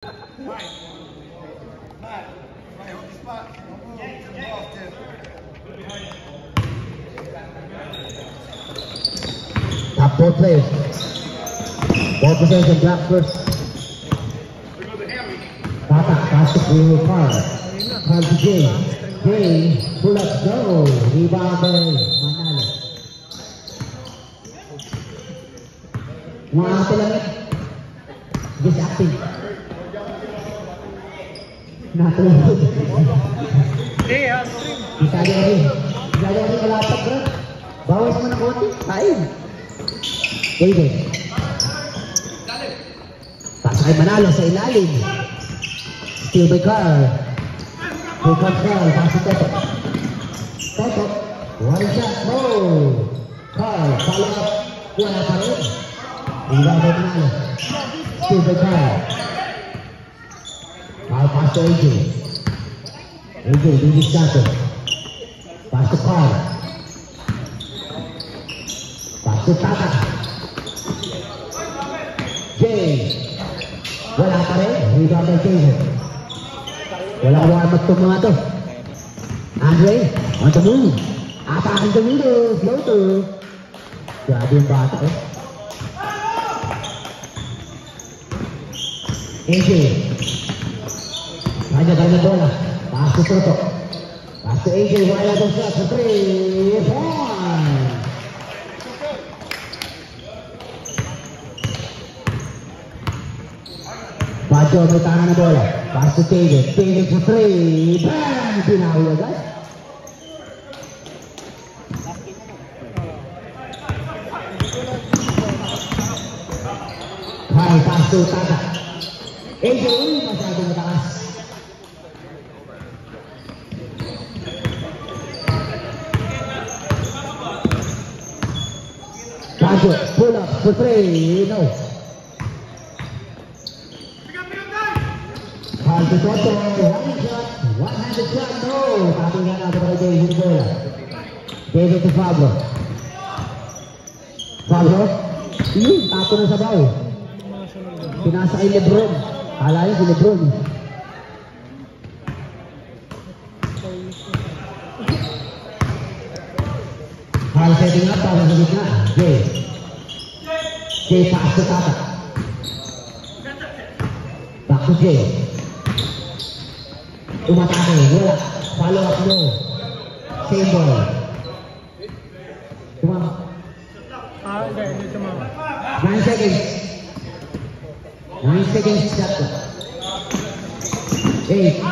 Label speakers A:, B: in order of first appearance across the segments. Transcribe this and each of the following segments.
A: Top 4 players. Ball possession, black first. Tata, pass to Carl. Carl to Jay. Jay, pull up, go. Rebound by Manalo. Mga ate lang yan. Just acting. Natulog. Isali ka rin. Isali ka rin kalapag, bro. Bawas mo ng konti. Kain. David. Pasa kay Manalo sa ilalim. Steal by Carl. Here comes Carl. Pasa Toto. Toto. One shot. No. Carl. Follow up. Wala pa rin. Rebound by Manalo. Steal by Carl. Carl pass to AJ. AJ, David Santos. Pass to Carl. Pass to Tata. Jay. Wala pa rin. Rebound by Jason. Walang warm up itong mga to. Andre, on the move. Atakin the middle. Floater. Grabe yung bata eh. AJ. Kanya bola. Pass to Soto. Pass to AJ. Wala daw shot sa 3 point. Bajo may tangan na bola. Pass to David. David sa 3. Bang! Pinawi agad. Kyle pass to Tata. AJ masyadong mataas. Bajo, pull up for 3. No. Kyle to Toto. One-handed shot. No. Tapos nga natin kay David bola. David to Pablo. Pablo. Tapo na sa baw. Pinasa kay Lebron. Alayin si Lebron. Kyle setting up para sa gitna. Jay. Jay pass to Tata. Back to Jay. Umatake. Wala. Follow up no. Same ball. Tumama.
B: Hindi tumama.
A: 9 seconds. 9 seconds shot clock. 8,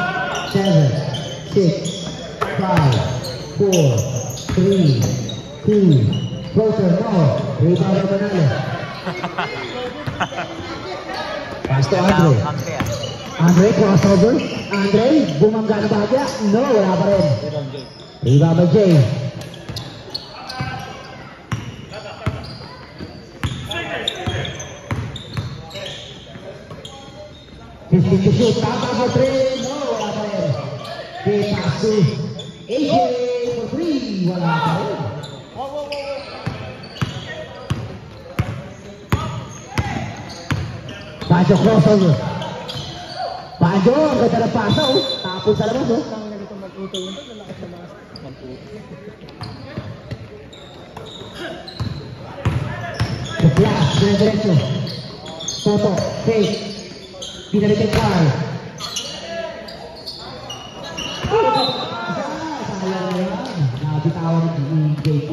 A: 7, 6, 5, 4, 3, 2, closer, no. Rebound na Manalo. Pass to Andre. Andre, crossover. Andre, bumangga na bahagya. No, wala pa rin. Rebound by Jay. Fifteen to shoot. Tata for 3. No, wala pa rin. Jay pass to AJ for 3. Wala pa rin. Bajo crossover. Bajo, ang ganda ng pasa oh. Tapos sa labas oh. The flash, diretso. Toto, fake. Pinalitin Carl. Sayang na yan. Nabitawan ni JP.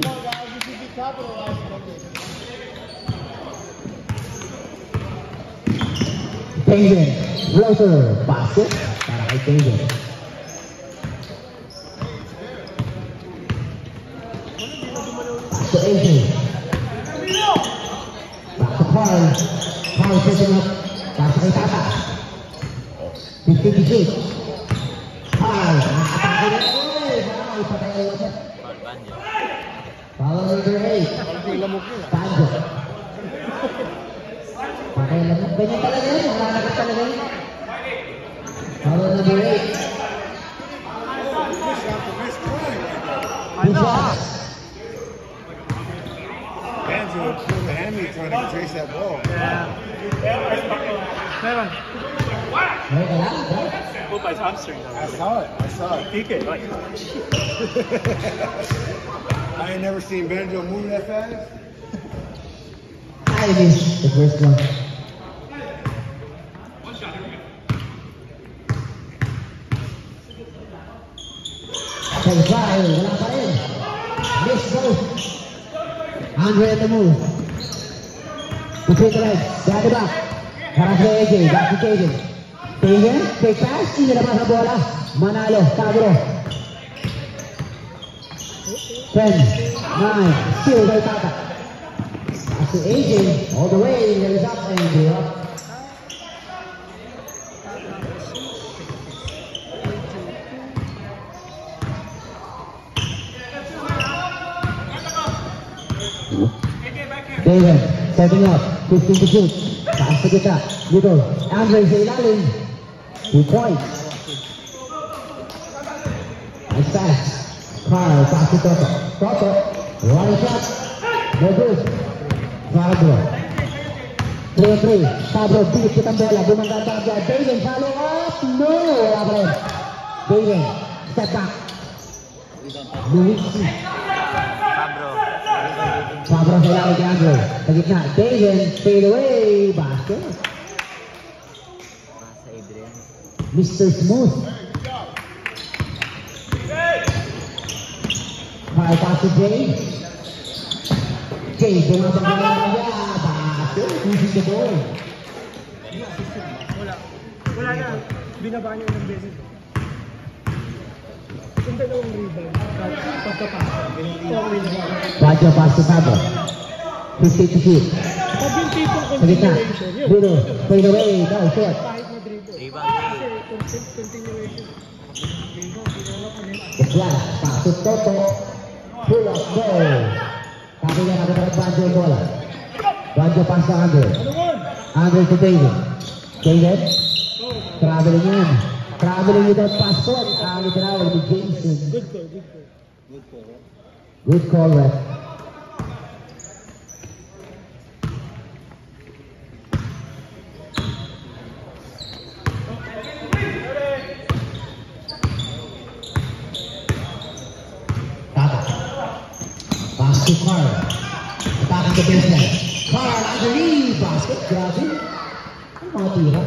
A: David, floater, basket para kay David. Pass to AJ. Back to Carl. Carl setting up. Pass kay Tata. 50 to shoot. Carl, nakatake na. Ay, patay na siya. Foul number 8. Banjo. Patay lang. Ganyan talaga yun. Nalalagat talaga yun. Foul number 8. Good shots.
C: Banjo pulled the hammy trying to trace that ball.
B: Yeah. Meron.
A: Okay ka lang?
B: Pulled by his hamstring.
C: I saw it.
B: He could, like,
C: I ain't never seen Banjo move that fast.
A: I missed the first one. Okay, try. Wala pa rin. Miss both. Andre at the move. Between the legs. Behind the back. Harap sa AJ. Back to Kaden. Kaden. Fake pass. Hindi naman sa bola. Manalo. Tabro. 10. 9. Still by Tata. Pass to AJ. All the way. There is up and they're up. David, setting up, 15 to shoot. Pass to kita, middle. Andre sa ilalim. 2 points. Nice pass. Carl, pass to Toto. Toto, one shot. No good. Pablo. 3-3. Pablo, bilit kitang bola. Bumangga-bangga. David, follow up. No! Wala pa rin. David, step back. Luigi. Pablo sa ilalim kay Andre. Sa gitna, David, fade away. Basket. Mr. Smooth. Carl pass to Jay. Jay, bumabang na niya. Basket. Using the ball.
B: wala na. Binaba niya ng beses. Yung dalawang rebound. Pagkapasa.
A: Bajo pass to Pablo. 50 to shoot.
B: Pag yung tipong
A: Sa gitna,
B: continuation, yun.
A: Bruno, fade away. No, short.
B: Kahit na dribble. Kasi continuation.
A: The flash, pass to Toto. Pull up, goal. Sabi niya nakatalag Bajo yung bola. Bajo pass to Andre. Andre to David. David, traveling in. Traveling without passport. Ang travel to Jason.
B: Good call, good call.
A: Good call, ref. Tata. Pass to Carl. Attack the baseline. Carl, underneath. Basket, grabe. Ang mga tira.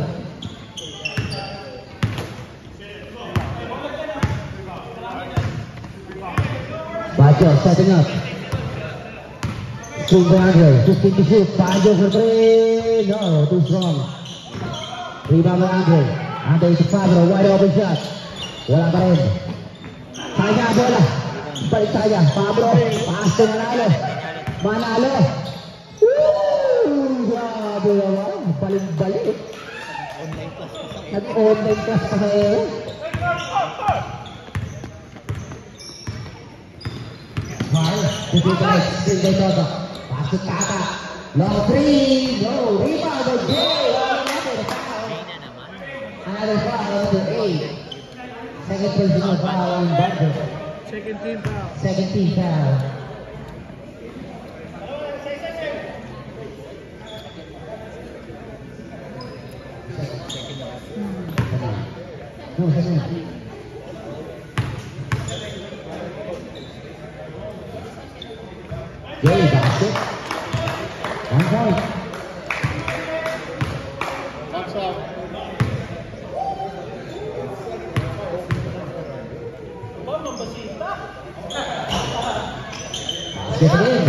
A: Bajo setting up. Swing to Andre. 15 to shoot. Bajo for 3. No, too strong. Rebound by Andre. Andre to Pablo. Wide open shot. Wala pa rin. Kaya bola. Balik kaya. Pablo. Pass to Manalo. Manalo. Woo! Grabe naman. Balik-balik. Nag-online class pa sa iyo. Carl, to the right, still by Toto. Pass to Tata. Long 3. No. Rebound by Jay. Another foul, number 8. Second personal foul on Bajo.
B: Second team foul.
A: Second team foul. No, second. Jay, basket. 1 point. Basket again.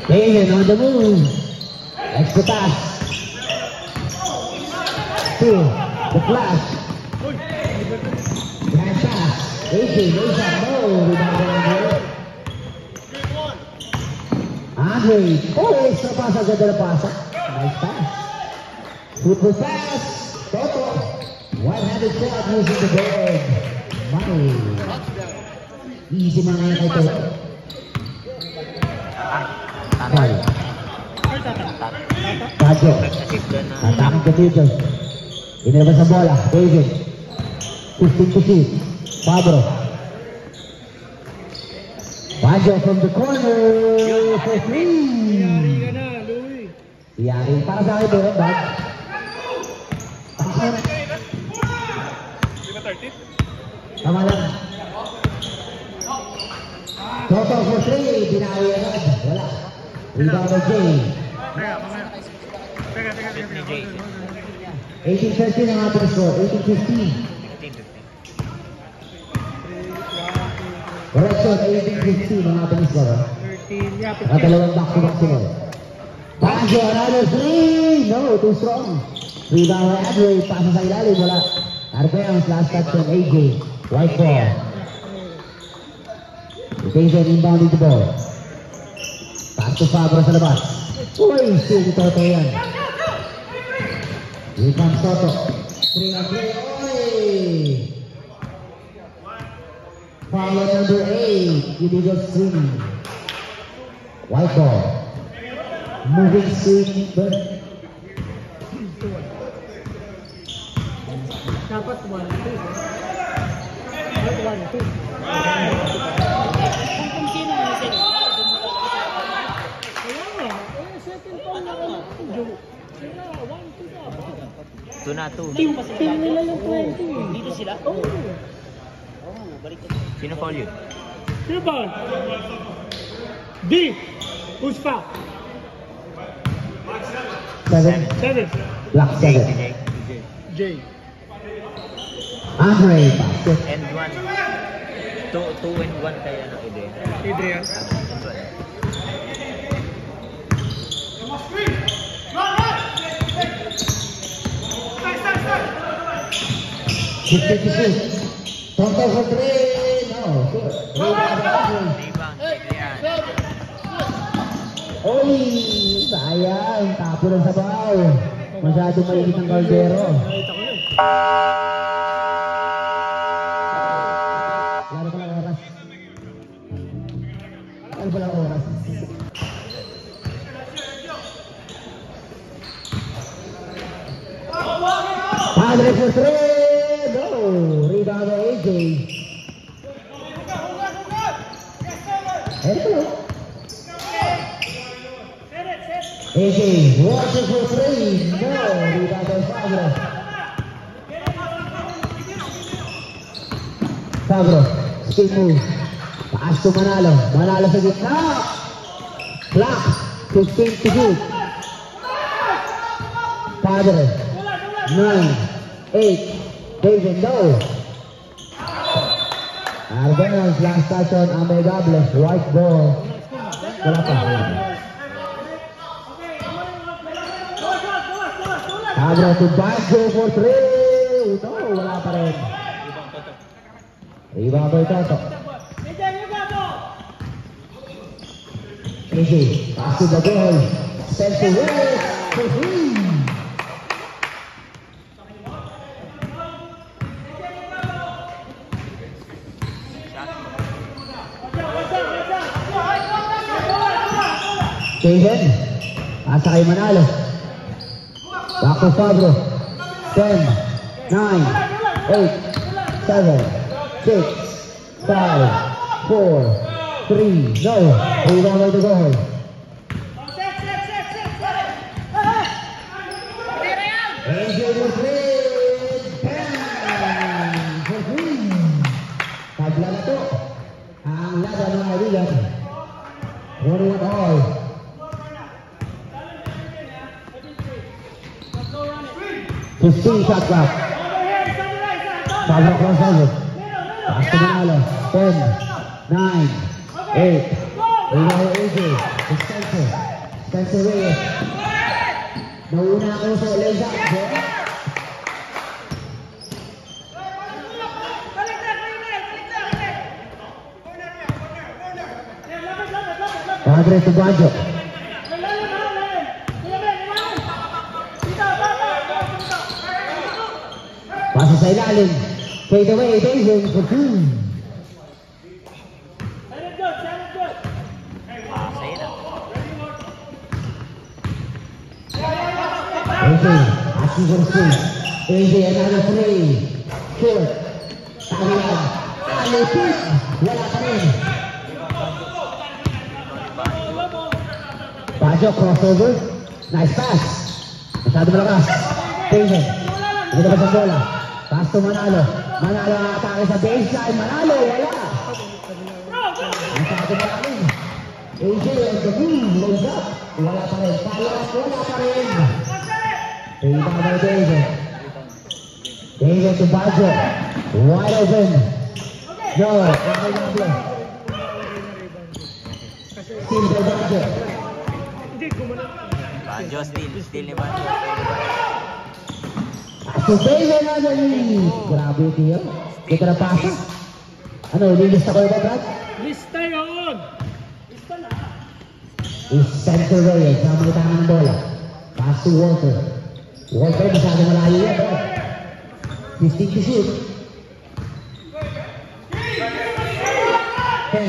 A: David on the move. Extra pass. Two. The flash. Grand pass. AJ, no shot, no. Rebound by Andre. Oh, extra pass. Ang ganda na pasa. Nice pass. Super pass. Toto. One-handed shot using the board. Money. Easy man ngayon kay Toto. Ball. Bajo. Attacking the middle. Inilabas ang bola. David. 15 to shoot. Pablo. Baggio from the corner for three.
B: Yari ka na, Louie.
A: Yari. Para sa akin doon, Bag. Tama lang. Toto for three. Binawi agad. Wala. Rebound of Jay.
B: Teka.
A: 18-13 ang ating score. 18-15. Correction, 18-15 ang ating score.
B: 13, yeah,
A: At dalawang back-to-back sila. Baggio, another three! No, too strong. Rebound by Adway. Pasa sa ilalim. Wala. Arpeang last touch on AJ. White ball. Rotation inbound the ball. Pass to Fabro sa labas. Uy, still ni Toto yan. Here comes Toto. 3-on-3. Uy! Foul on number 8. Illegal swing. White ball. Moving swing.
B: dapat 1-2. Dapat 1-2.
D: Kung sino ang second foul, dun mo talaga.
B: Kaya nga, second foul na lang. Sila, 1-2 dapat.
D: 2-2.
B: Team nila yung 20.
D: Dito sila?
B: Oo.
D: Balik ko. Sino foul yun?
B: Sino ba? D. Who's foul?
A: 7.
B: 7.
A: Black 7.
B: J.
A: Andre, basket.
D: And 1. 2 and 1 kaya na ide.
B: Adrian.
A: Toto for 3. No.
D: Rebound, Adrian.
A: Oy, sayang. Tapo ng sabaw. Masyadong mainit ang kaldero.
B: Nakita ko yun.
A: Lalo pa lang oras. Lalo pa lang oras. Padre for 3. No. Rebound by AJ. Hello. AJ, watching for 3. No. Rebound by Fabro. Fabro, spin move. Paas to Manalo. Manalo sa gitna. Clock. 15 to shoot. Padre. 9, 8, David, no. Arbenos, last touch on Amegables, white ball. Wala pa. Fabro to Baggio for 3. No, wala pa rin. Rebound by Toto. Easy, pass to the ball. Spencer West for 3. Jaden, asa kay Manalo. Back to Fabro. 10, 9, 8, 7, 6, 5, 4, 3, no. Rebound by the goal. AJ for 3. Bang! For 3. Tabla na to. Ang laban ng Arilan. 41 all. 15 shot clock. Fabro crossover. Pass to Manalo. 10, 9, 8. Rebound AJ. Spencer. Spencer Reyes. Nauna ako sa Leza. Padre to Baggio. Pasa sa ilalim. Fade away, David for 2.
D: Sa'yo na.
A: AJ, asking for space. AJ, another 3. Short. Tawilan. Alipit. Wala pa rin. Baggio, crossover. Nice pass. Masyado malakas. David. Hindi na ba sa bola? Pass to Manalo. Manalo ang atake sa baseline. Manalo, wala. Masyado malalim. AJ on the move. Loads up. Wala pa rin. Wala pa rin. Rebound by David. David to Baggio. Wide open. No. Okay, Baggio. Steal by Baggio.
D: Baggio, steal ni Baggio.
A: So David na lead. Grabe ito yun. Dito na pasok. Ano, lilista ko ba, Brad?
B: Lista yun! Lista na!
A: Is center Reyes. Sama kita ng bola. Pass to Walter. Walter, masyado malayo yan, Brad. 15 to shoot. 10,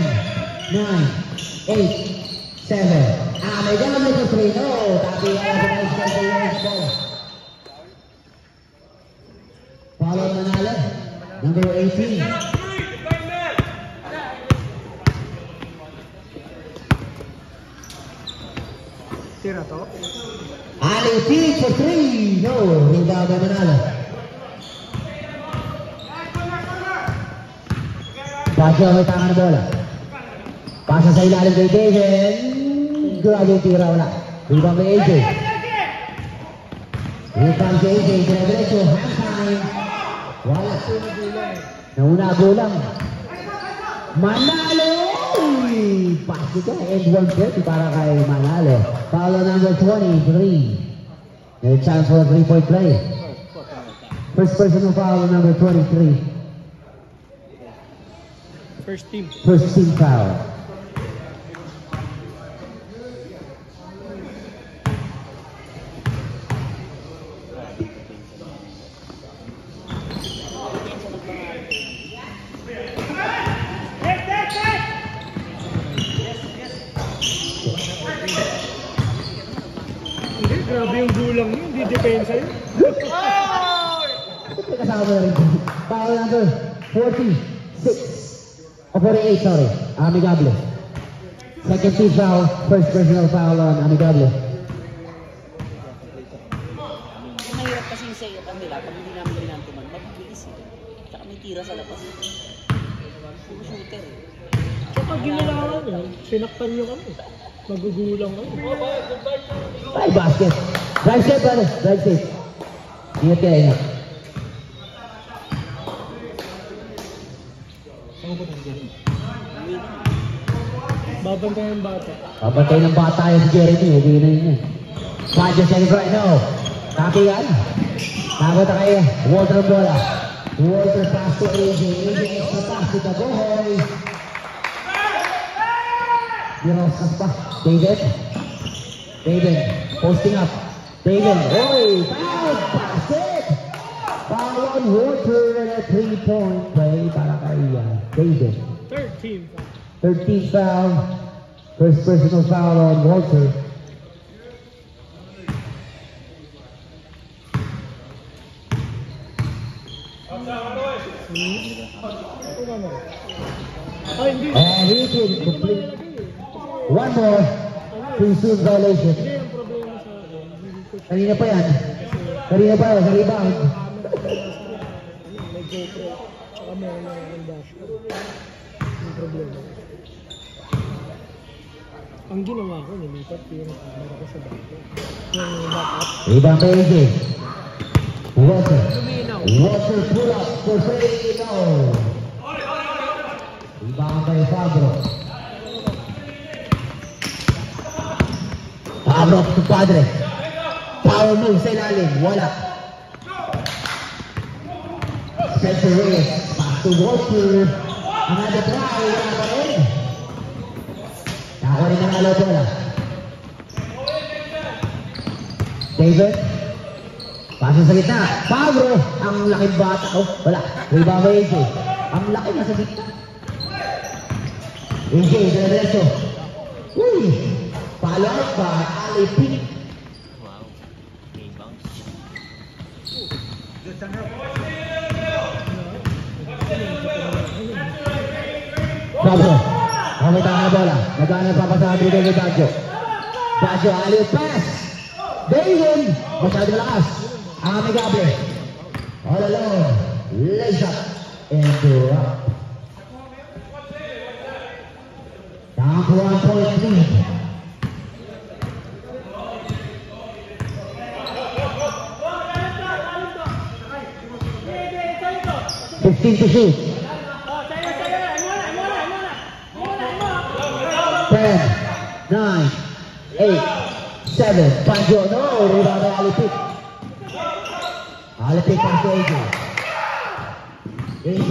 A: 9, 8, 7. May gamit to 3. No, tapi ang nice center Reyes ball. Follow Manalo, number 18.
B: Tira to.
A: Ali feed for 3. No, rebound by Manalo. Baggio may tanga na bola. Pasa sa ilalim kay David. Grabe yung tira, wala. Rebound by AJ. Here comes AJ, dire-diretso, half time. Wala. Nauna gulang. Manalo! Pass ito. And 130 para kay Manalo. Foul on number 23. May chance for a 3-point play. First personal foul on number 23.
B: First team.
A: First team foul.
B: Grabe yung gulang yun, hindi depensa yun.
A: Kasama na rin. Foul number 46. O 48, sorry. Amigable. Second team foul. First personal foul on Amigable.
E: Mahirap kasi yung set up nila pag hindi namin ginantuman, magbibilis eh. Tsaka may tira sa labas. Puro shooter eh.
B: Tsaka ginalawan yun, sinaktan nyo kami. Magugulang kami.
A: Ay, basket. Drive safe, brother. Drive safe. Ingat kayo, ingat.
B: Babantayan ng bata.
A: Babantay ng bata yan si Jeremy. Hindi na yun. Baggio sa right now. Copy yan. Nakota kayo. Walter bola. Walter pass to AJ. AJ extra pass to Tabohoy. Dirosas pa. David. David. Posting up. David. Oy! Foul! Pass it! Foul on Walter and a 3-point play para kay David.
B: Third team.
A: 13th foul. First personal foul on Walter.
B: Ay, hindi.
A: And he can complete one more. Pre-suit violation.
B: Hindi ang problema sa akin. Hindi ko siya.
A: Kanina pa yan. Kanina pa yan. Sa rebound.
B: May GoPro. Tsaka meron na ang dashboard. Yung problema. Ang ginawa ko, nilipat ko yung camera ko sa bago. Yung backup.
A: Rebound by AJ. Walter. Walter pull up for free. No. Rebound by Fabro. Fabro to Padre. Power move sa ilalim. Wala. Spencer Reyes. Pass to Walter. Another try. Wala pa rin. Ako rin ang alaw bola. David. Pasok sa gitna. Pablo. Ang laking bata. Oh, wala. Rebound by AJ. Ang laki nasa gitna. AJ, diretso. Uy! Follow up ba? Alipin.
D: Wow. Rebound.
A: Pablo. Kamit ang bola. Nagana pa sa abrigo ni Baggio. Baggio, alley pass. David, masyado malakas. Amigable. All alone. Lays up. And drop. Down to 1 point lead. 15 to shoot. 10, 9, 8, 7. Baggio, no. Rebound by Alipit. Alipit comes to AJ. AJ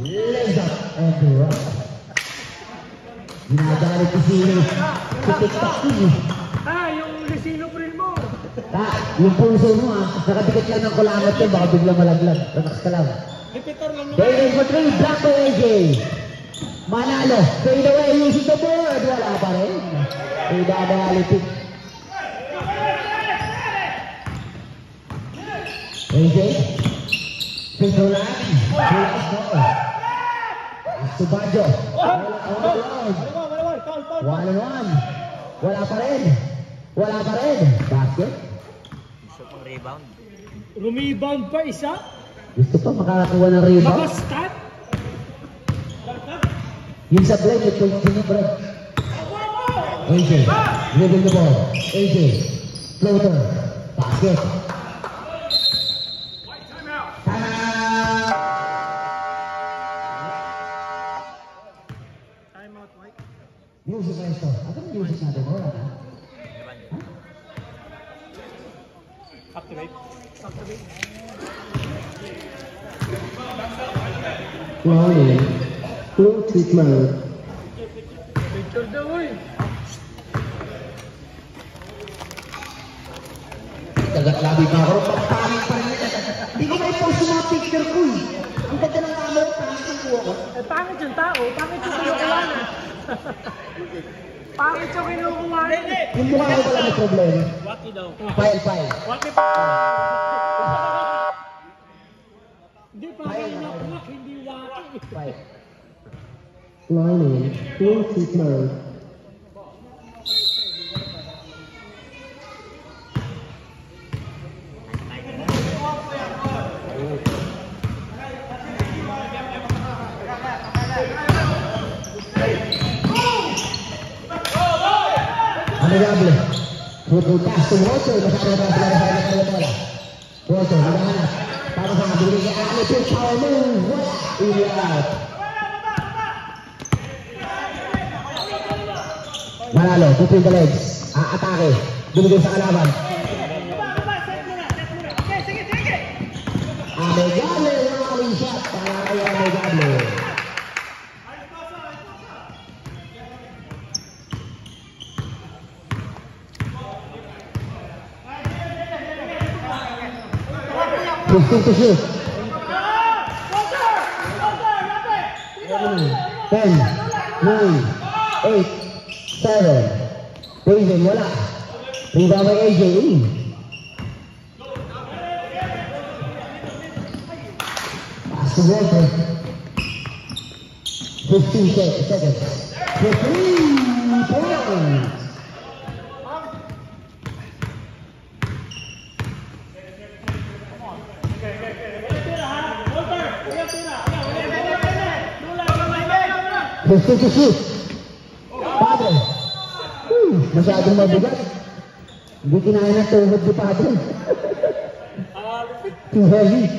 A: lays up and drop. Ginagalit si Sino. Si TikTok yun.
B: Yung Lucino Pril mo.
A: Yung puso mo nakadikit lang ng kulangot yun, baka biglang malaglag. Relax ka lang.
B: Repeater lang naman.
A: David for 3, block by AJ. Manalo, fade away, using the board. Wala pa rin. Rebound by Alipit. AJ. Free throw line. Relax mo. To Baggio. One and one. Wala pa rin. Wala pa rin. Basket.
D: Gusto pang rebound.
B: Rumebound pa isa.
A: Gusto pa makakakuha ng rebound.
B: Makastat.
A: Yung sa play, ito yung sinibred. AJ. Dribbling the ball. AJ. Floater. Basket. Music na ito. Ano yung music natin? Wala na.
B: Activate.
A: Rolling. Bluetooth mode.
B: Picture daw eh.
A: Tagat-labi pa ako. Pagpangin pa rin ito. Hindi ko may post yung mga picture ko eh. Ang ganda ng camera, pangit ang kuha ko.
B: Pangit yung tao. Pangit yung kinukuha na. Pangit yung kinukuha na.
A: Yung mukha ko pala may problema.
B: Waki daw.
A: File.
B: Waki pa. Hindi parang inakwak, hindi waki.
A: File. Lining. Bluetooth mode. Amigable. Pupuntas to Walter. Masyado na sila sa bola. Walter, naghahanap. Para sa kabili niya. Alipit, power move. Wala. Iliat. Manalo, between the legs. Atake. Binigay sa kalaban. Amigable. Yung shot. Para kay Amigable. Fifteen to shoot. 10, 9, 8, 7. David, wala. Rebound by AJ. Pass to Walter. 15 seconds. For 3 points. Gusto to shoot. Padre. Masyadong mabigat. Hindi kinaya ng tuhod ni Padre. Too heavy.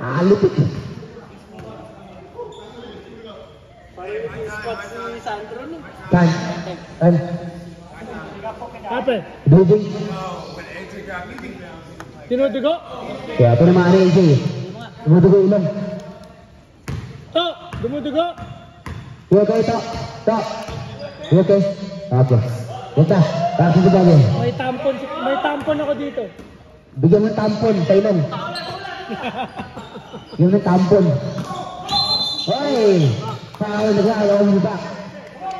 A: Alipit. Kan.
B: Apa?
A: Dubing.
B: Tinudugo?
A: Kaya ito naman AJ. Tumudugo ilan.
B: To! Dumudugo?
A: You okay, Tok? Tok? You okay? Okay. Punta. Tapos ito bagay.
B: May tampon ako dito.
A: Bigyan mo ng tampon sa ilong. Yung ng tampon. Hoy! Foul na guy on the back.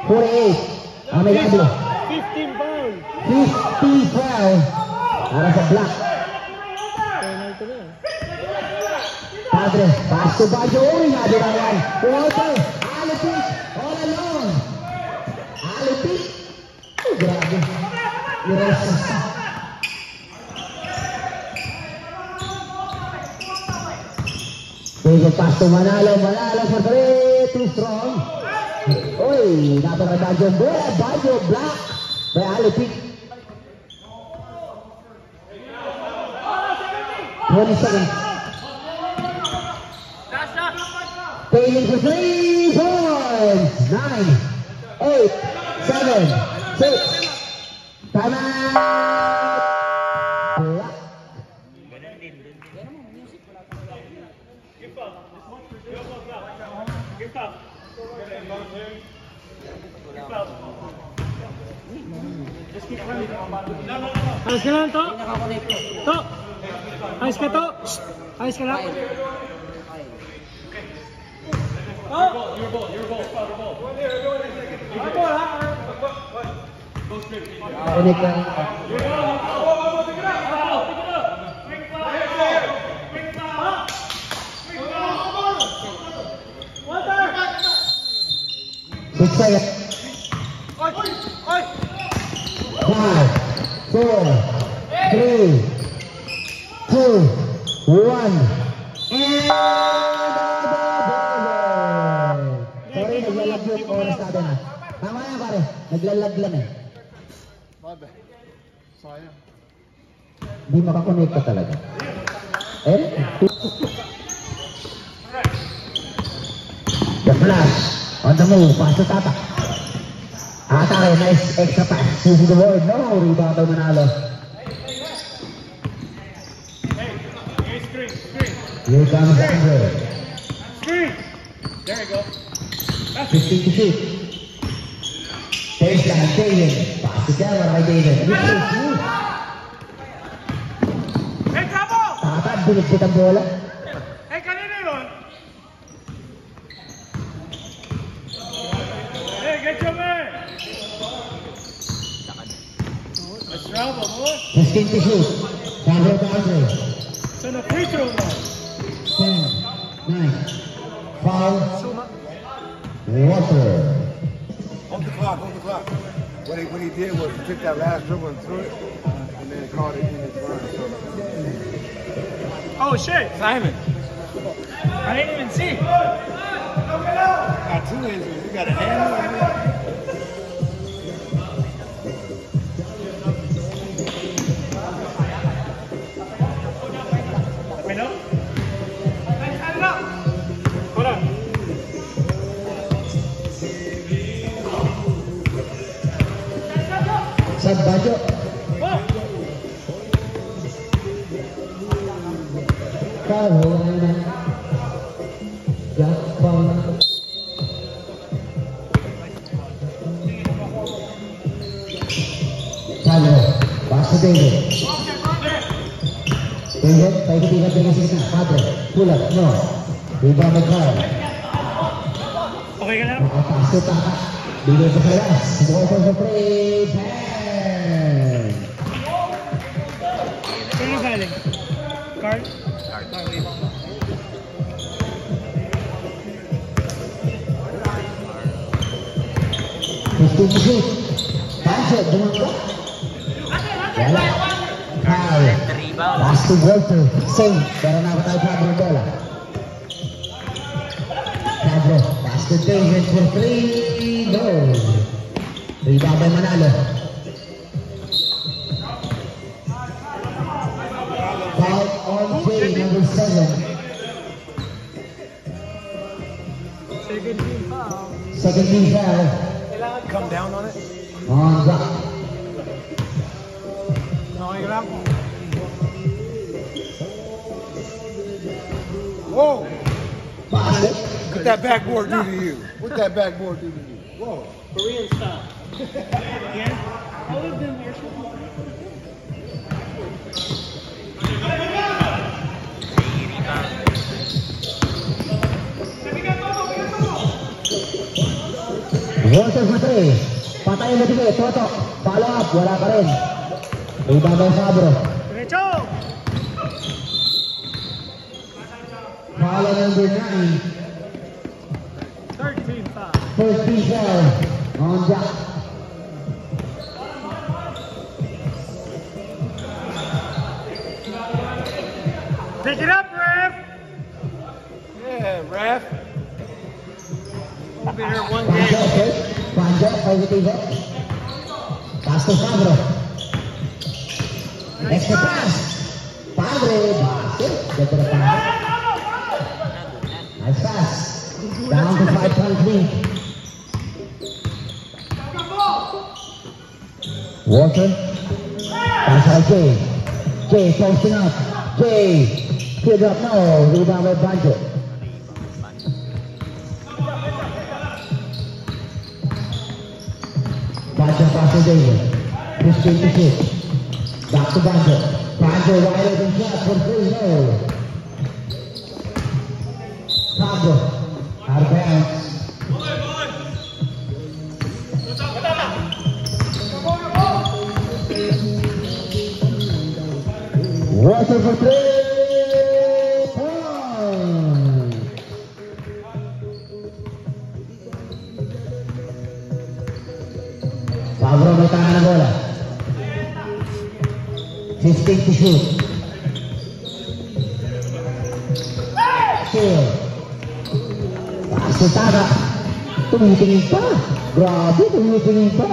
A: 48. Amigable.
B: 15 pound.
A: 50 foul. Para sa block.
B: Penalty na.
A: Padre, pass to Baggio. Uy, nadirayan. Walter, Alipit, all alone. Alipit. Bigyan pass to Manalo for three, too strong. Uy, dapat na Baguio bola, Baguio block by Alipit. 20 seconds. Paying for 3 points. 9, 8, 7, 6. Time out. Block.
D: Ganun din.
B: Ayos ka lang, to? To? Ayos ka, to? Ayos ka lang?
A: Connect lang. Six seconds. 5, 4, 3, 2, 1. And sorry, naglalag yung oras natin ha. Tama yan pare, naglalag lang eh.
C: Sayang.
A: Hindi makakonect ka talaga. Eh? The flash on the move, pass to Tata. Atake, nice extra pass. Susi the board, no, rebound daw Manalo. Here comes Andre.
B: There you go.
A: 15 to shoot. Baseline, David. Pass to Delaware by David.
B: Hey, Tabo!
A: Tata, binigpit ang bola.
B: Hey, kanina yun? Hey, get your man! Let's travel, boy.
A: 15 to shoot. Pablo to Andre.
B: Send a free throw now.
A: 10, 9. Foul. Water.
C: On the clock. What he did was he took that last dribble and threw it, and then caught it in his run.
B: Oh, shit. Simon. I didn't even see.
C: Got 2 injuries. You got a hand on it.
B: Let me know. Hold on.
A: Sab Bajo. Foul na. Jack foul na. Pablo, pass to David. David, paikot-ikot din kasi kita. Padre, pull up, no. Rebound by Carl.
B: Okay ka lang?
A: Nakapass to Tata. Bigay pa sa last. Water for three. Bang!
B: Saan yung galing? Carl?
A: Gusto shoot. Pansot, dumangga. Wala. Foul. Pass to Walter. Same. Pero nakatay pa ang bola. Pedro. Pass to David for three. No. Rebound by Manalo. Foul on Jay, number 7. Second team foul.
B: Come down on it.
A: On Jack.
B: Okay ka lang?
C: Whoa!
A: Basket.
C: What that backboard do to you? What that backboard do to you? Whoa!
E: Korean style.
B: Again?
E: All of them are so
A: Walter for three. Patayin na tigil. Toto. Follow up. Wala pa rin. Rebound by Fabro.
B: Diretso!
A: Foul number 9.
B: 13 foul.
A: First team foul on Jack.
B: Pick it up, ref!
C: Yeah, ref.
B: We've been here one
A: Panjo,
B: game.
A: okay. Panjo, positivo. Pass to Pablo. Extra pass. Padre, pass. Get to the pass. Nice pass. Down to 5-point lead. Walker. Pass out Jay. Jay posting up. Jay. Good up, no. Rebound by Panjo. Panjo pass to David. 15 to 6. Back to Panjo. Panjo wide open shot for 3, no. Panjo. Out of bounds. Walker for 3 points. Pablo may tanga na bola. 15 to shoot. Steal. Pass to Taga. Tumitingin pa. Grabe, tumitingin pa.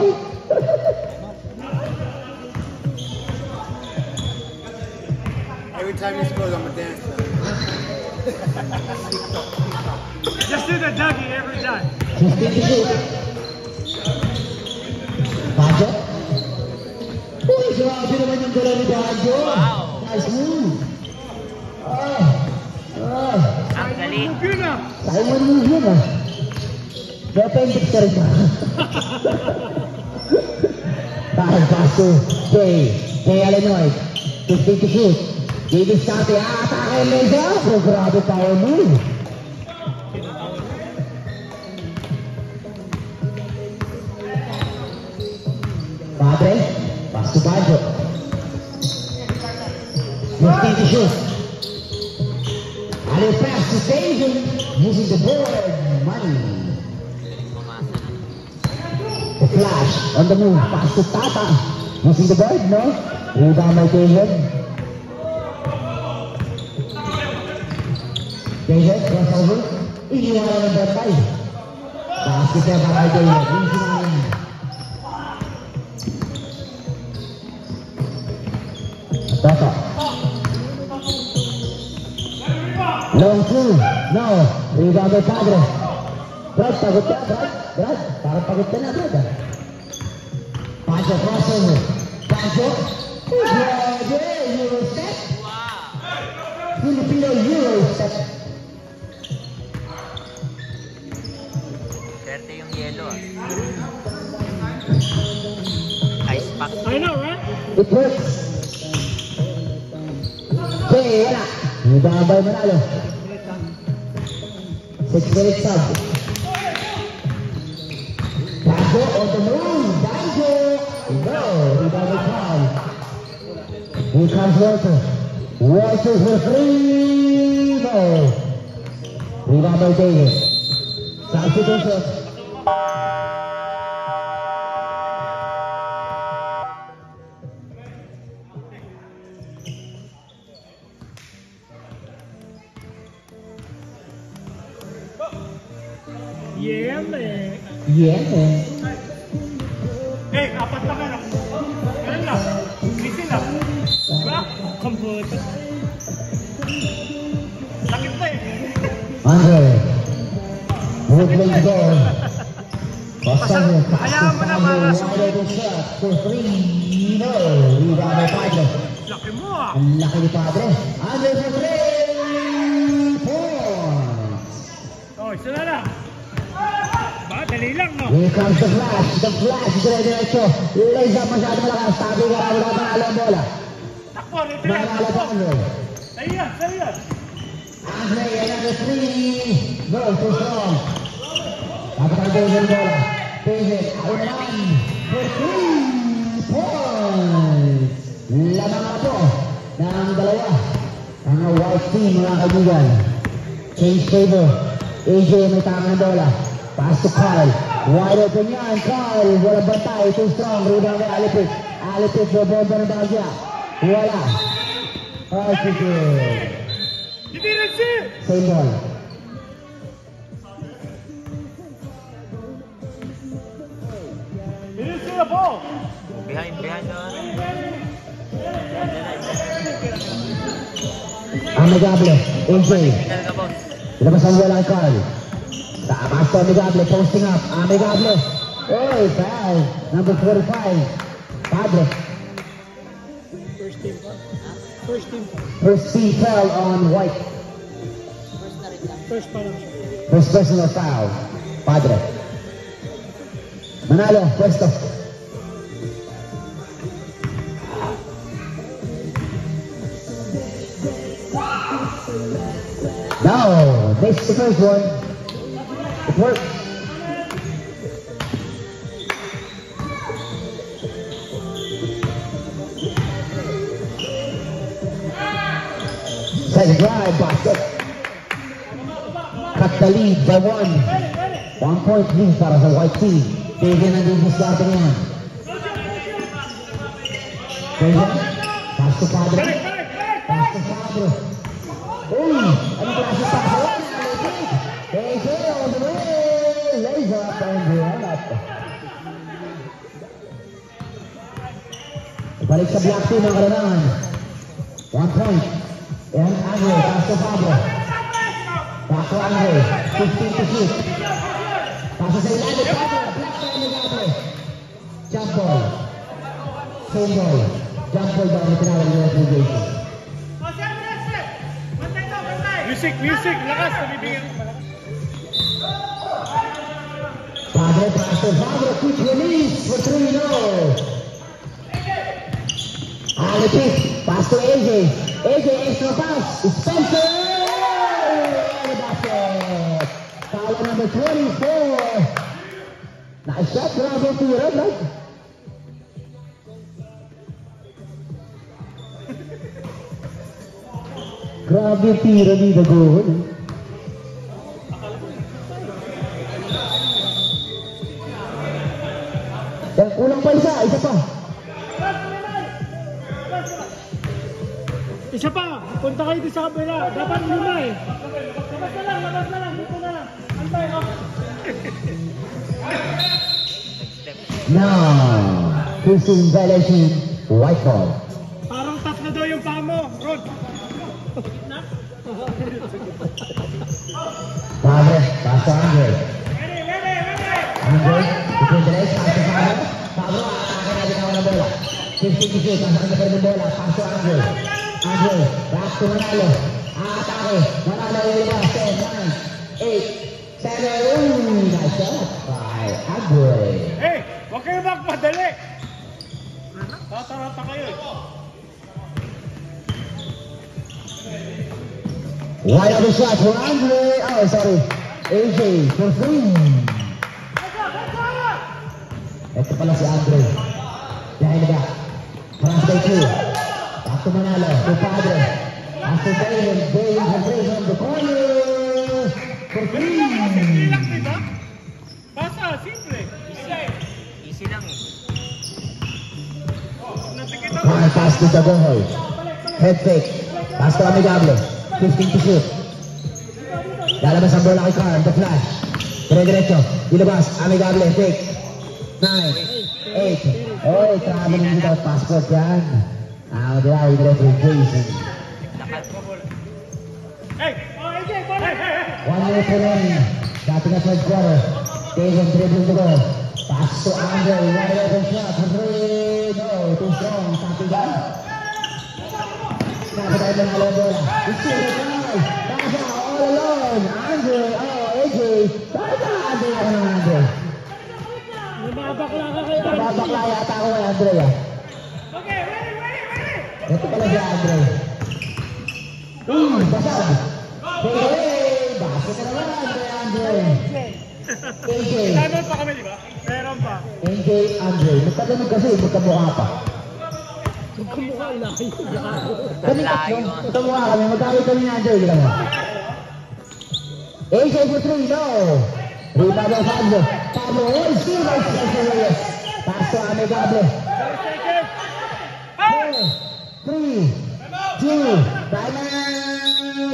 C: Every time he scores, I'm a dance now.
B: Just do the Dougie every time.
A: 15 to shoot. Panjo. Uy, grabe naman yung dala ni Panjo. Nice move.
D: Ang galing.
B: Good na!
A: Simon move yun ah. Dependent ka rin ba? Pass to Jay. Jay Alenoy. 15 to shoot. Jay Biscate. Atake yung mesa. Pero grabe power move. Padre. Pass to Panjo. 15 to shoot. And a pass to David. Using the board. Money. The flash on the move. Pass to Tata. Using the board, no? Rebound by David. David, crossover. Iniwanan ng batay. Basket na para kay David. Yung sinayin. Tata. Long two. No. Rebound by Padre. Brad, pagod ka, Brad. Brad, parang pagod ka na, Brad. Panjo, crossover. Panjo. Grabe, Euro step. Filipino Euro step.
D: Swerte yung yellow ah. Ice pack.
B: I know, right?
A: It works. Okay, wala. Rebound by Manalo. 6-minute sub. Panjo on the move. Panjo. No, rebound by Paul. Here comes Walter. Walter for 3. No. Rebound by David. Substitution.
B: Yeah, man.
A: Yeah, man.
B: Hey, apat na ka na. Ganun lang. Bitin lang. Diba? Comfort. Sakit na eh.
A: Andre. Woodley goal. Pasang
B: Hayaan mo na para sa...
A: wide open shot for 3. No. Rebound by Padre.
B: Laki mo ah.
A: Ang laki ni Padre. Andre for 3 points.
B: Oh, isa na lang. Ba, dali lang no?
A: Here comes the flash. The flash. Dire-diretso. Lays up masyado malakas. Tabi ka na wala manalo ang bola.
B: Takbo, rito yan.
A: Manalo pa Andre.
B: Sa'yo yan, sa'yo yan.
A: Andre, another 3. No, too strong. Dapat ang David ang bola. David, Aulan for 3 points. Lamang na po ng dalawa. Ang white team, mga kaibigan. Change favor. AJ may tama ng bola. Pass to Carl. Wide open yan. Carl, wala bantay. Too strong. Rebound kay Alipit. Alipit, bomba ng bagya. Wala. Altitude. Same ball.
D: Behind na.
A: Amigable, AJ.
D: Talaga, boss.
A: Ilabas ang wala kay Carl. Taas to Amigable, posting up. Amigable. Oy, foul. Number 45. Padre. First team foul on White.
E: First na rin lang.
A: First personal foul. Padre. Manalo, pwesto. No, missed the first one. It worked. Second drive, basket. Cut the lead by 1 point lead para sa White Team. Bigyan ang defense natin yan. Pass to Padre. Pass to Padre. Uy! Anong klase pa sa yan? AJ all the way! Lays up and Rihanat. Balik sa block team ang kalamangan. 1 point. And Andre, pass to Padre. Back to Andre. 15 to shoot. Pasa sa ilalim. Padre. Black side ni Padre. Jump ball. Same ball. Jump ball daw na tinawag ng retribution.
B: Music, lakas, nabibigyan.
A: Padre, pass to Padre, quick release for 3-0. Repeat, pass to AJ. AJ, extra pass. Spencer! And the basket. Foul number 24. Nice shot, grabe ang tira, right? Grabe ang tira dito, goal. Yan, kulang pa isa pa.
B: Isa pa, punta kayo dito sa kabila. Dapat lima eh. Labas na lang, dito na lang. Antay, oh.
A: Now, pushing violation, white ball.
B: Parang tatlo daw yung paa mo, Rod.
A: Padre, pass to Andre.
B: Ready.
A: Andre, between the legs, pass to Padre. Pablo, atake na din ako ng bola. 50-50, pasakan na pa rin ng bola. Pass to Andre. Andre, back to Manalo. Atake, Manalo yung iba. 10, 9, 8, 7, nice shot by Andre.
B: Hey, huwag kayo magpadali. Tatarata kayo eh.
A: Wide open shot for Andre. Oh, sorry. AJ for 3. Ito pala si Andre. Behind the back. Pass by 2. Back to Manalo. To Padre. After David. David has raised on the corner. For 3.
B: Simple lang, diba? Basta, simple.
D: Easy lang eh.
A: One pass to Dagohoy. Head fake. Pass to Amigable. 15 to shoot. Lalabas ang bola kay Carl. The flash. Dire-diretso. Ilabas. Amigable. Fake. 9, 8. Oy, traveling without passport yan. Out there with retribution.
B: Hey! Oh, AJ, bola!
A: 1 minute remaining. Starting at third quarter. David dribbling to go. Pass to Andre. Wide open shot for 3. No, too strong. Tapping down. Nakatay ng halong bola. It's still the guy. Pasa all alone. Andre. Oh, AJ. Pasa Andre ako ng Andre.
B: Lumabakla ka kay Andre.
A: Babakla yata ako kay Andre.
B: Okay, ready!
A: Ito pala si Andre. Basag. Hey, basag na naman kay Andre. AJ.
B: Meron pa kami, di ba? Meron pa.
A: AJ, Andre. Magkaganog kasi, magkamukha pa.
B: Magkamukha lang.
A: Kami tatlo, magkamukha kami. Magkawin kami ni Andre. Hindi kami. AJ for 3, no. Rebound by Pablo. Pablo, oh, still by Spencer Reyes. Pass to Amigable. 4, 3, 2, time out.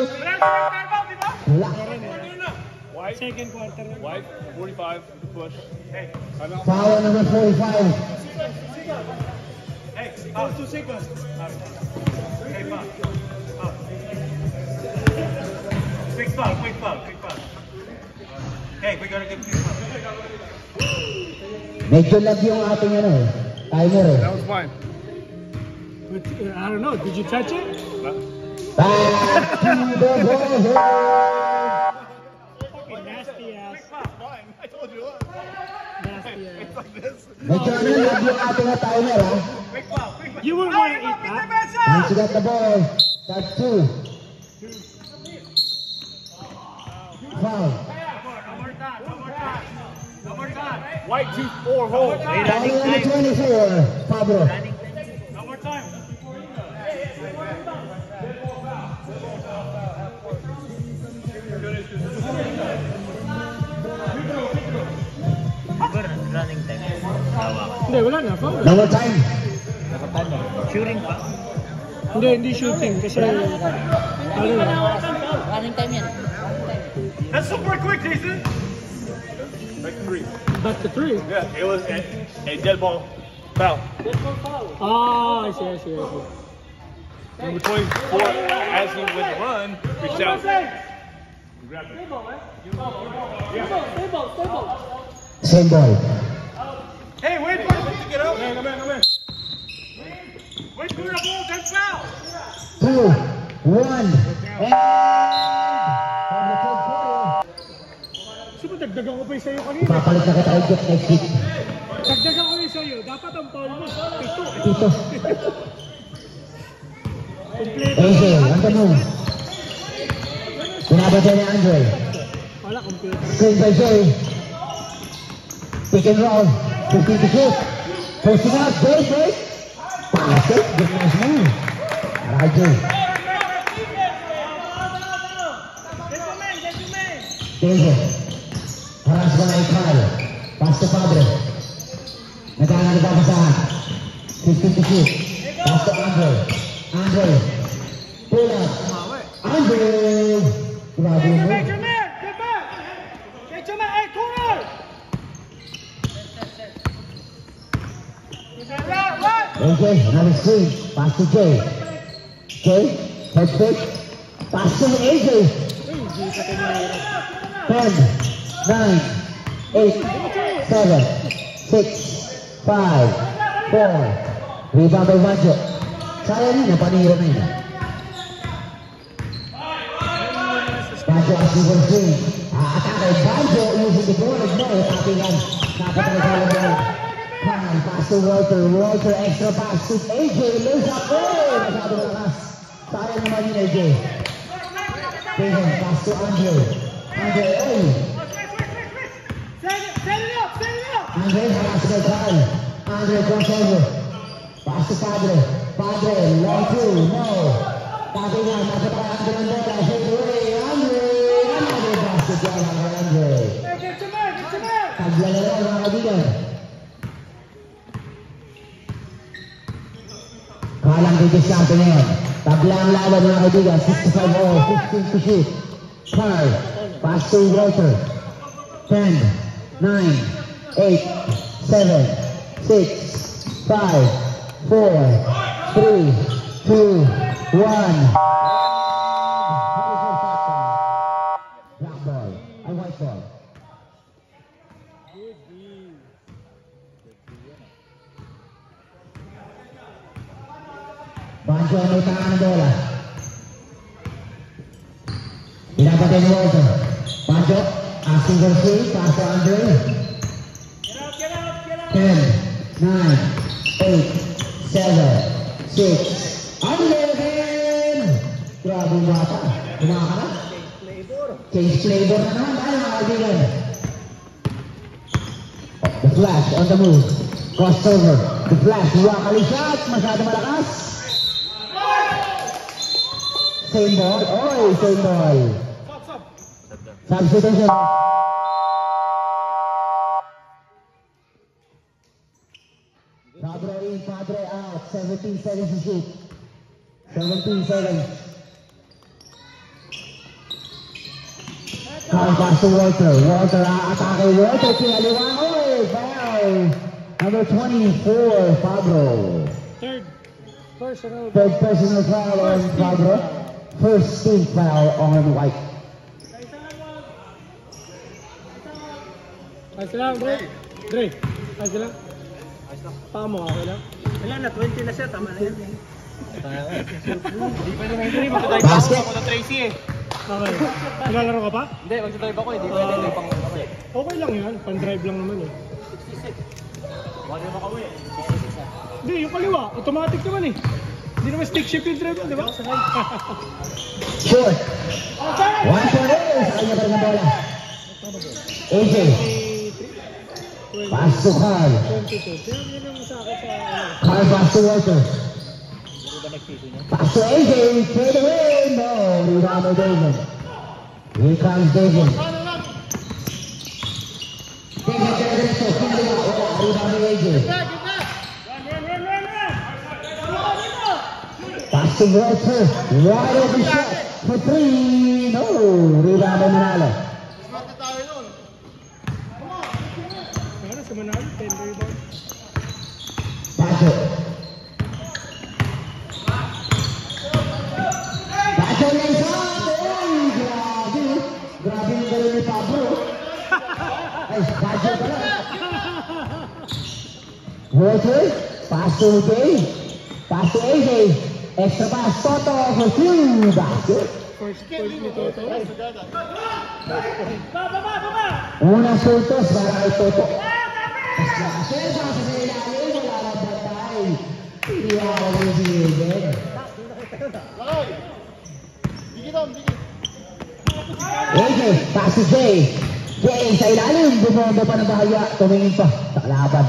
B: White. Second quarter. White. 45. Push. Hey.
A: Foul number 45.
B: Hey. 2 seconds. Hey, foul. Quick foul. Hey, we gotta get quick foul.
A: Medyo lag yung ating ano eh. Timer eh.
C: That was fine.
B: But, I don't know. Did you touch it?
A: Back to the ball.
B: Fucking nasty ass.
C: Fine. I told you what.
B: Nasty ass.
C: It's like this.
A: Medyo ano lag yung ating na timer ha.
B: You wouldn't want to eat that.
A: Once you got the ball, that's 2. Foul.
B: White 2-4 hole.
A: Foul number 24, Pablo.
B: One more time.
D: Running time.
B: Hindi, wala na. Foul.
A: No more time.
D: Shooting pa.
B: Hindi shooting. Kasi, ano na.
E: Running time yan.
B: That's super quick, Jason.
C: Like 3.
B: Back to 3.
C: Yeah, it was a dead ball foul.
B: Ah, I see.
C: Number 24, as he went to run, reached out. Grabbed it.
A: Same ball.
B: Hey, wait for him to get up. Come in. Wait for the ball, then foul.
A: 2, 1.
B: Super, dagdagan ko pa yung sa'yo kanina.
A: Papalit na kita kay Jeff next week.
B: Dagdagan ko yung sa'yo. Dapat ang foul mo.
A: Dito.
B: Kompleto.
A: AJ, on the move. Pinabata ni Andre.
B: Wala, kompleto.
A: Screen by Jay. Pick and roll. 15 to shoot. Posting out. Break. Pass it. Good nice move. Alright, Jay. AJ. Haras ko na Kyle. Pass to Padre. Nagkakaroon na babasahan. 15 to shoot. Pass to Andre. Pull up. Andre. Grabe mo.
B: Benjamin, get back. Benjamin, hey, corner.
A: AJ, another screen. Pass to Jay. Jay, head fake. Pass to AJ. 10, 9, 8, 7, 6, 5, 4. Rebound by Banjo. Sayang yun, napanira na yun. Banjo asking for screen. Atake, Banjo using the board. No, tappingan. Napatay sa laban. Kyle, pass to Walter, extra pass to AJ. Lays up. Oh, masyado malakas. Sayang naman yun, AJ. Tatum, pass to Andre. Andre, oh.
B: Set it up.
A: Andre, pass to Kyle. Andre, crossover. Pass to Padre, long two, no. Tappingan, napatay Andre ng bola. Hit away, Andre. Another basket yan, Andre.
B: Get to man.
A: Paglalaro, mga kaibigan. Kalang didisyante na yun. Tabla ang laban, mga kaibigan. 65 all, 15 to shoot. Carl, pass to Walter. 10, 9, 8, 7, 6, 5, 4, 3, 2, 1. Black ball, ay white ball. Banjo ang may tangan ng bola. Pinapatay ni Walter. Banjo, asking for free, pass to Andre. 10, 9, 8, 7, 6. Andre again! Grabe yung bata. Kumaka na. Change flavor na naman tayo, mga kaibigan. The flash on the move. Crossover. The flash. Wakali shot. Masyado malakas. Same ball. Oy, same ball. Substitution. Padre in, Padre out. 17 seconds to shoot. 17 seconds. Carl pass to Walter. Walter atake. Walter pinaliwa. Oh, foul. Number 24, Pablo.
B: Third personal.
A: Third personal foul on Pablo. First team foul on White.
B: Ayos lang, Dre. Dre, ayos lang. Paa mo, okay lang? Wala na, 20 na siya, tama na yan. Hindi pwede na hindi, magdadrive ako,
A: Basket.
B: ako na Tracy eh. Okay. Nalalaro ka pa? Hindi, magdadrive ako, hindi pwede na pang okay lang yan, pan-drive lang naman eh. 66. Wala mo kawin. Hindi, yung kaliwa, automatic naman eh. Hindi naman stick shift yung drive, di ba?
A: Short. 1 point. Sa kanya pa rin ang bola. AJ. Pass to Carl.
B: 22. Yan ang sa akin sa ano.
A: Carl pass to Walter. Pass to AJ. Fade away. No. Rebound by David. Here comes David. David diretso. Pinaliwa. Rebound by AJ. Pass to Walter. Wide open shot for 3. No. Rebound by Manalo.
B: Ano sa Manalo? 10 rebound.
A: Paso. Paso ng shot! Ay, grabe! Grabe yung gano'n ni Pablo. Ay, Paso pala. Walter, pass to AJ. Pass to AJ. Extra pass, Toto for 2. Basket.
B: First ni Toto.
A: Unang sultos para kay Toto. Kasi sa ilalim, wala na batay. Hindi ako rin si Eden. AJ, pass to Jay. Jay sa ilalim, bumondo pa ng bahaya. Tumingin pa sa kalaban.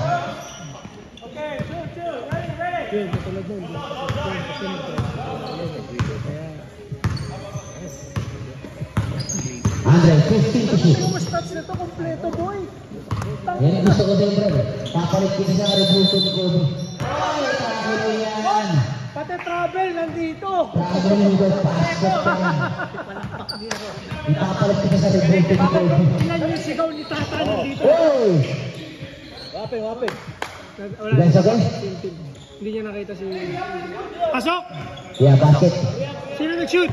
B: Yun, katulad nun.
A: Andre, 15 to shoot.
B: Mas stats na to, kompleto boy.
A: Yan ang gusto ko din, bro. Papalit ko sa rebulto ni Kobe. Ay, kakilo yan.
B: Pati travel nandito.
A: Travel nito, pasok ka. Ipapalit ko sa rebulto ni Kobe.
B: Ilan yung sigaw ni Tata nandito?
A: Hey!
B: Wape.
A: Guys, okay?
B: Hindi niya nakita si... Pasok!
A: Yeah, basket.
B: Sino nag-shoot?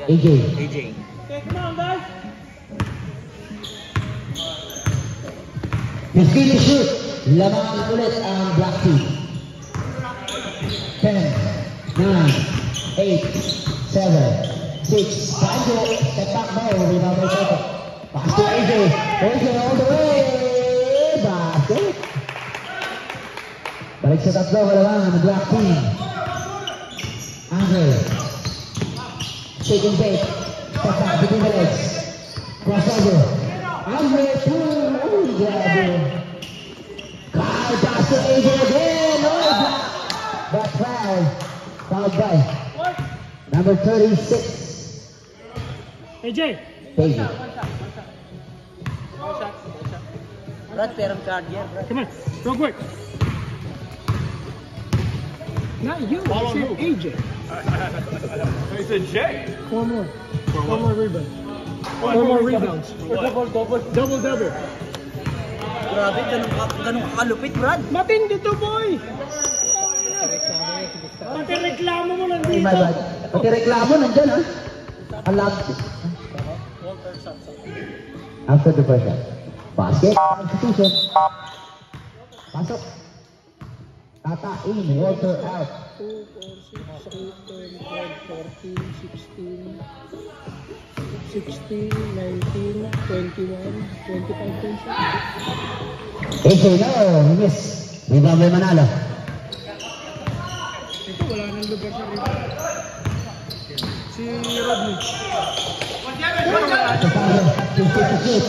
A: AJ.
D: AJ.
B: Okay, come on guys!
A: 15 to shoot. Lamang ulit ang Black Team. 10, 9, 8, 7, 6, 5 go. Step back now. Rebound by Toto. Pass to AJ. AJ all the way. Basket. Balik sa tatlo. Lamang ang Black Team. Andre. Shake and bake. Step back between the legs. Crossover. Andre, oh, grabe. Kyle pass to AJ again. Oh, that foul. Fouled by number 36.
B: AJ!
A: David.
E: Brad, perang card yan, Brad.
B: Come on, rock work! Not you, I said AJ.
C: He said Jay.
B: Four more rebounds. Four more rebounds. Double.
E: Grabe, ganun kakalupit, Brad.
B: Matindi to, boy! Pati reklamo mo
A: Ay,
B: nandito.
A: my bad. Pati reklamo nandyan, ha? Alam. After the first shot. Basket. Substitution. Pasok. Tata in. Walter out.
B: 2, 4, 6, 8, 10, 12, 14, 16, 19, 21, 25 points.
A: AJ, no. Miss. Rebound by Manalo.
B: Ito, wala nang lugar sa rebound. Si Rodney.
A: Ito pa rin. 50 to shoot.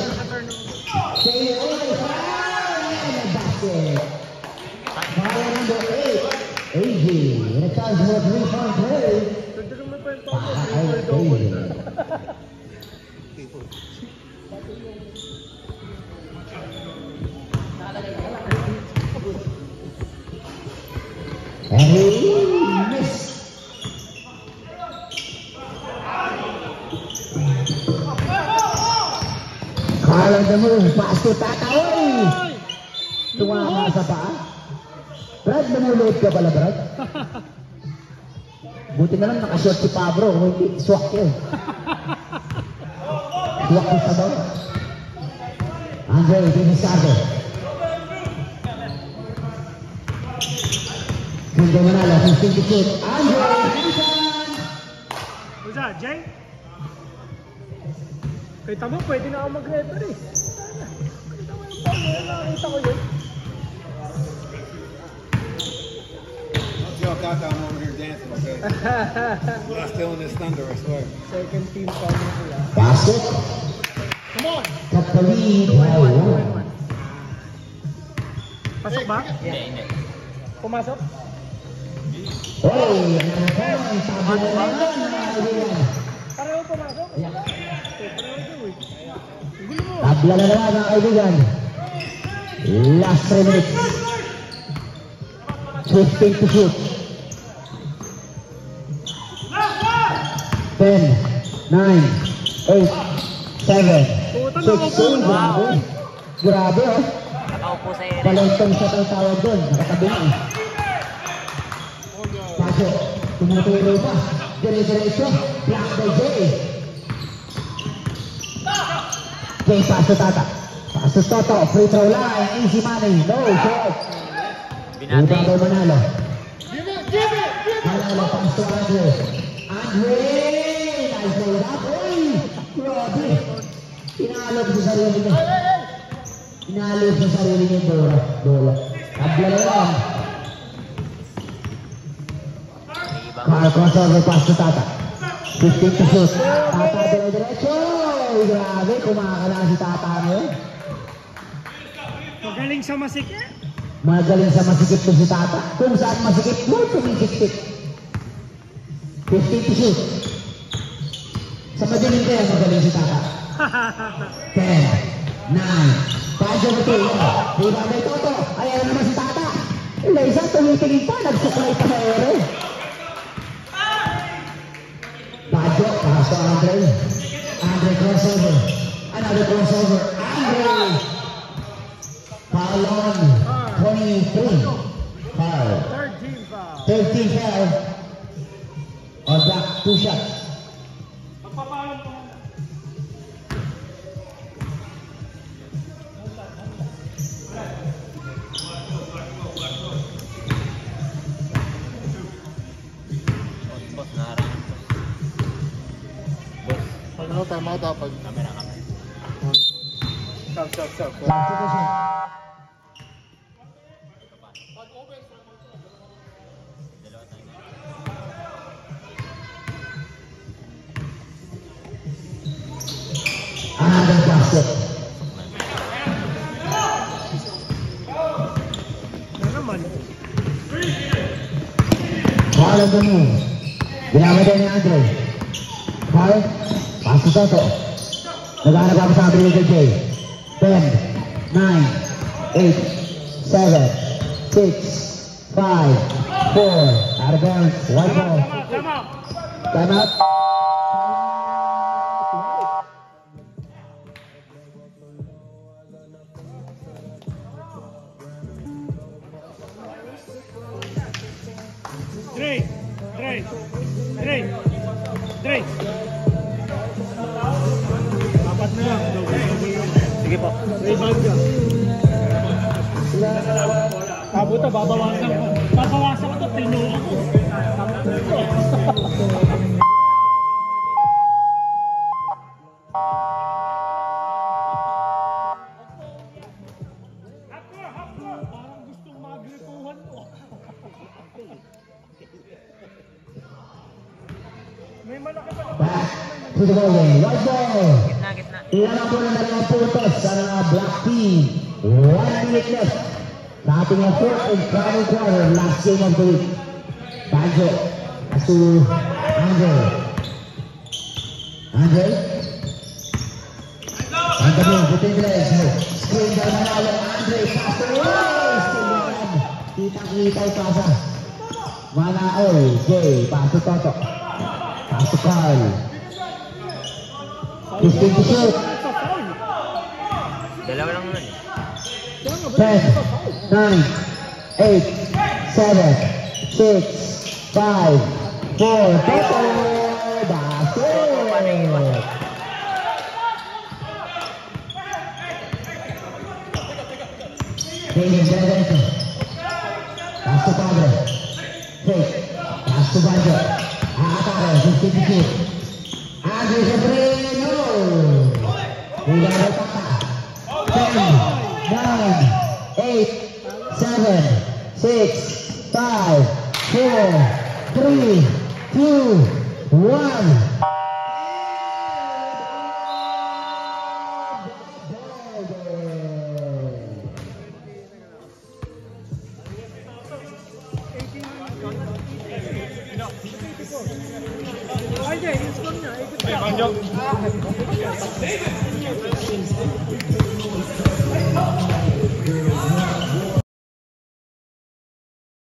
A: Stay away. Basket. Foul number 8. AJ. In a charge for 3-point play.
B: Ganda naman pa yung Thomas.
A: Ay,
B: Double.
A: AJ. And he missed. Another move. Pass to Tata. Oy! Tumama sa paa. Brad, namulod ka pala, Brad. Buti na lang nakashort si Pablo. Hindi, swak yun. Swak yung sabaw. Andre, Dinisardo. Hindi manalo, 15 to shoot. Andre, Dinisan!
B: What's that, Jay? Kita mo, pwede na ako mag-referee. Kita mo yung power, nakakita ko yun.
C: Y'all thought I'm over here dancing, okay? I'm still in this thunder, I swear.
B: Second team pa mo sila.
A: Basket.
B: Come on!
A: Kapalid.
B: Pasok ba?
D: Hindi.
B: Pumasok?
A: Oy, ang tabi na naman.
B: Pareho pumasok? Okay, pareho daw eh. Gulo mo.
A: Tabla na naman mga kaibigan. Last 3 minutes. 15 to shoot. 10, 9, 8, 7, 6, grabe. Grabe oh.
D: Nakaupo sa ere.
A: Palentong sa tawag doon. Nakatabi na eh. Pasok. Tumutuloy pa. Dire-diretso. Block by Jay. Jay, pass to Tata. Pass to Toto. Free throw line. Easy money. No shot.
D: Binati.
A: Uda Manalo. Manalo, pass to Andre. Andre! Nice hold up. Uy! Grabe. Inaalog sa sarili niya. Inaalog sa sarili niya yung bola. Tabla na lang. Crossover pass to Tata. 15 to shoot. Tata dire-diretso. Grabe, kumakala si Tata ngayon.
B: Magaling sa masikip.
A: Magaling sa masikip to si Tata. Kung saan masikip mo, tumisikip. 15 to shoot. Sa madilim kaya magaling si Tata. 10, 9, 5 over 2. Diba may Toto? Ayan naman si Tata. Ila isa, tumitingin pa. Nagsuklay pa na ere. Bajo, pass to Andre. Andre crossover. Another crossover. Andre! Foul on 23. Foul.
B: Third team
A: 13
B: foul.
A: foul. On block, 2 shots.
B: Magpapalam ko muna.
D: Boss, naharap. Boss,
C: Ano time out dapat?
D: camera.
C: Stop.
A: Another basket.
B: Ano naman?
A: Foul on the move. Binamatay ni Andre. Foul. Pass to Toto. Naghanap ako sa Andre kay Jay. 10, 9, 8, 7, 6, 5, 4. Out of bounds. One ball.
B: Tama.
A: Time out.
B: Dre. Apat na lang.
D: Sige po.
B: Rebound ka. Kabuta, babawasan ko. Babawasan ko ito, tinuha ko. Parang gustong magripuhan ko. May malaki pa naman.
A: Back to the ball game. Right ball.
D: Gitna.
A: Ilang po na dalawang puntos sa mga Black Team. 1 minute left. Sa ating fourth and final quarter, last game of the week. Banjo. As to Andre. Andre. And the move between the legs. Screen down na lalo. Andre. Pass to Still kitang-kita yung pasa. Manaoy. Jay. Pass to Toto. Pass to Carl. 15 to shoot.
D: Dalawa lang naman eh.
A: 10, 9, 8, 7, 6, 5, 4, Toto! That's it! Payne, diretso. Pass to Padre. Fake. Pass to Banjo. Aatake, 50-50. Andre sa 3, no! Hula na pata. 10, 9, 8, 7, 6, 5, 4, 3, 2, 1.
B: Ay, yung score niya, 84.